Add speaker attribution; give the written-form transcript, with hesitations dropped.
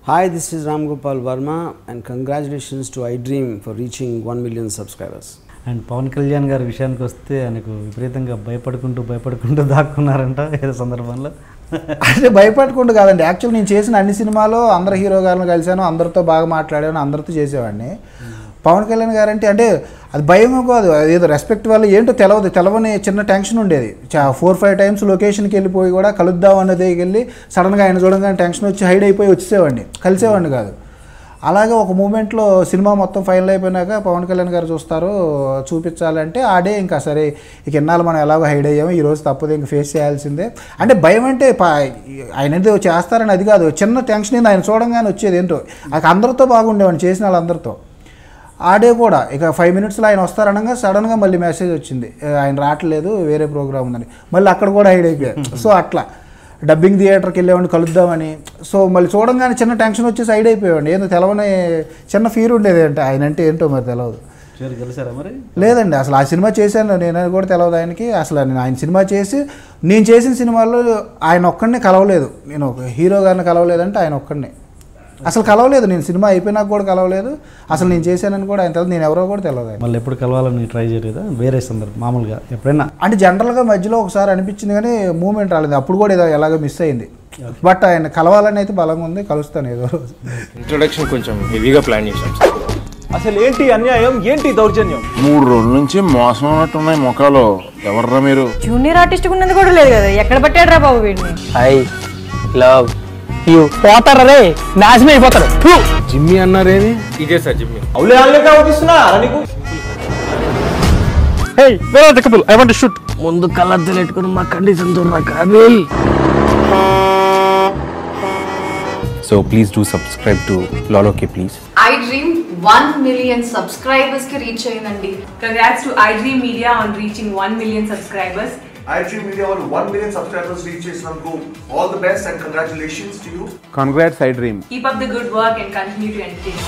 Speaker 1: Hi, this is Ram Gopal Verma and congratulations to iDream for reaching 1 million subscribers.
Speaker 2: And Pavan Kalyan గారి విషయానికి వస్తే ఆయనకు విపరీతంగా భయపడుకుంటూ దాక్కున్నారంట ఏదో సందర్భంలో.
Speaker 3: అంటే భయపడకుండా కాదండి, యాక్చువల్ నేను చేసిన అన్ని సినిమాలో అందరు హీరో గారిని కలిశాను, అందరితో బాగా మాట్లాడాను, అందరితో చేసేవాడిని. పవన్ కళ్యాణ్ గారు అంటే అది భయం కాదు, ఏదో రెస్పెక్ట్ వల్ల ఏంటో తెలవని చిన్న టెన్షన్ ఉండేది. 4-5 టైమ్స్ లొకేషన్కి వెళ్ళిపోయి కూడా కలుద్దాం అన్నది వెళ్ళి సడన్గా ఆయన చూడగానే టెన్షన్ వచ్చి హైడ్ అయిపోయి వచ్చేసేవాడిని, కలిసేవాడిని కాదు. అలాగే ఒక మూమెంట్లో సినిమా మొత్తం ఫైనల్ అయిపోయినాక పవన్ కళ్యాణ్ గారు చూస్తారు, చూపించాలంటే ఆడే ఇంకా సరే ఇక ఎన్నాళ్ళు మనం ఎలాగో హైడ్ అయ్యాము, ఈరోజు తప్పదు ఇంకా ఫేస్ చేయాల్సిందే. అంటే భయం అంటే ఆయన ఏదో చేస్తారని అది కాదు, చిన్న టెన్షన్ ఏంది ఆయన చూడంగానే వచ్చేది ఏంటో. అందరితో బాగుండేవాడిని, చేసిన వాళ్ళందరితో. ఆడే కూడా ఇక 5 మినిట్స్లో ఆయన వస్తారనగా సడన్గా మళ్ళీ మెసేజ్ వచ్చింది, ఆయన రావట్లేదు వేరే ప్రోగ్రామ్ ఉందని. మళ్ళీ అక్కడ కూడా హైడ్ అయిపోయారు. సో అట్లా డబ్బింగ్ థియేటర్కి వెళ్ళేవాడిని కలుద్దామని. సో మళ్ళీ చూడంగానే చిన్న టెన్షన్ వచ్చి సైడ్ అయిపోయాడు, ఏదో తెలవని చిన్న ఫీర్ ఉండేది. అంటే ఆయన అంటే ఏంటో మరి తెలియదు.
Speaker 2: మరి
Speaker 3: లేదండి, అసలు ఆ సినిమా చేశాను నేను కూడా తెలియదు ఆయనకి. అసలు నేను ఆయన సినిమా చేసి నేను చేసిన సినిమాల్లో ఆయన ఒక్కడిని కలవలేదు, నేను ఒక హీరో గారిని కలవలేదంటే ఆయన ఒక్కడిని అసలు కలవలేదు. నేను సినిమా అయిపోయినాక కూడా కలవలేదు, అసలు నేను చేశానని కూడా ఆయన తెలియదు, నేను ఎవరో కూడా తెలియదు.
Speaker 2: మళ్ళీ ఎప్పుడు కలవాలని ట్రై చేయలేదా వేరే సందర్భం మామూలుగా ఎప్పుడైనా?
Speaker 3: అంటే జనరల్గా మధ్యలో ఒకసారి అనిపించింది కానీ మూమెంట్ రాలేదు, అప్పుడు కూడా ఏదో ఎలాగో మిస్ అయింది. బట్ ఆయన కలవాలని అయితే బలంగా ఉంది, కలుస్తాను ఏదో రోజు.
Speaker 4: ఇంట్రొడక్షన్ కొంచెం హెవీగా ప్లాన్ చేశాం.
Speaker 5: అసలు ఏంటి అన్యాయం, ఏంటి దౌర్జన్యం?
Speaker 6: 3 రోజుల నుంచి మోసం ఉన్నట్టున్నాయి ముఖాలు. ఎవర్రా మీరు?
Speaker 7: జూనియర్ ఆర్టిస్ట్ ఉన్నది కూడా లేదు కదా, ఎక్కడ పట్టాడు రా బాబు వీడిని.
Speaker 5: I love you. పోతారా రే, నాశనం అయిపోతారు.
Speaker 4: జిమ్మి అన్నారేమి? ఇదే సార్ జిమ్మి.
Speaker 5: అవులే ఆన్లైన్ అవుతున్నా నీకు.
Speaker 6: Hey, where are the couple? I want to shoot.
Speaker 5: ముందు కలర్ తెలియట్టుకుని మా కండిషన్ చూడరా Kaabil.
Speaker 4: So please do subscribe to Lolo K please.
Speaker 8: iDream 1 million subscribers ki reach ayindandi.
Speaker 9: Congrats to iDream Media on reaching 1 million subscribers.
Speaker 10: iDream Media on 1 million subscribers reach Islamgo. All the best and congratulations to you.
Speaker 4: Congrats iDream.
Speaker 9: Keep up the good work and continue to entertain.